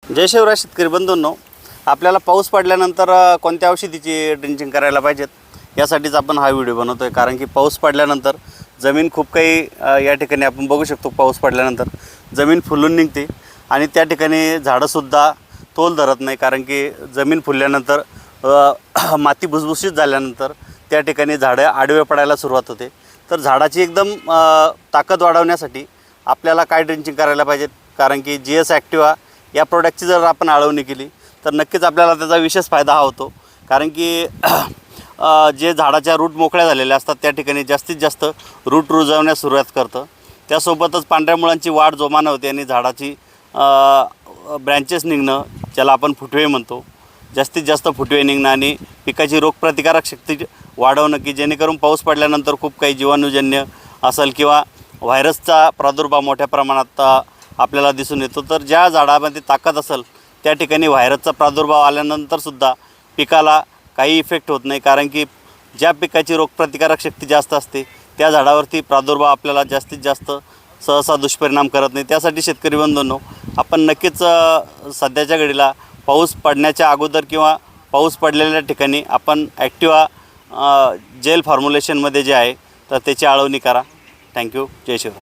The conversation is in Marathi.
जय शिवराय शेतकरी बंधूंनो, आपल्याला पाऊस पडल्यानंतर कोणत्या औषधीची ड्रिंचिंग करायला पाहिजेत यासाठीच आपण हा व्हिडिओ बनवतो आहे। कारण की पाऊस पडल्यानंतर जमीन खूप काही या ठिकाणी आपण बघू शकतो, पाऊस पडल्यानंतर जमीन फुलून निघते आणि त्या ठिकाणी झाडंसुद्धा तोल धरत नाही। कारण की जमीन फुलल्यानंतर माती भुसभुशीत झाल्यानंतर त्या ठिकाणी झाडं आडवे पडायला सुरुवात होते। तर झाडाची एकदम ताकद वाढवण्यासाठी आपल्याला काय ड्रिंचिंग करायला पाहिजेत, कारण की GS ॲक्टिवा या प्रोडक्टची जर आपण आळवणी केली तर नक्कीच आपल्याला त्याचा विशेष फायदा होतो। कारण की जे झाडाच्या रूट मोकळ्या झालेल्या असतात त्या ठिकाणी जास्तीत जास्त रूट रुजवण्यास सुरुवात करतं। त्यासोबतच पांढऱ्या मुळांची वाढ जोमानं होते आणि झाडाची ब्रँचेस निघणं, ज्याला आपण फुटवे म्हणतो, जास्तीत जास्त फुटवे निघणं आणि पिकाची रोगप्रतिकारक शक्ती वाढवणं, की जेणेकरून पाऊस पडल्यानंतर खूप काही जीवाणूजन्य असेल किंवा व्हायरसचा प्रादुर्भाव मोठ्या प्रमाणात आपल्याला दिसून येतो। तर ज्या झाडामध्ये ताकद असेल त्या ठिकाणी व्हायरसचा प्रादुर्भाव आल्यानंतरसुद्धा पिकाला काही इफेक्ट होत नाही। कारण की ज्या पिकाची रोगप्रतिकारक शक्ती जास्त असते त्या झाडावरती प्रादुर्भाव आपल्याला जास्तीत जास्त सहसा दुष्परिणाम करत नाही। त्यासाठी शेतकरी बंधूंनो, आपण नक्कीच सध्याच्या घडीला पाऊस पडण्याच्या अगोदर किंवा पाऊस पडलेल्या ठिकाणी आपण ॲक्टिवा जेल फॉर्म्युलेशनमध्ये जे आहे तर त्याची आळवणी करा। थँक्यू। जय शिवराय।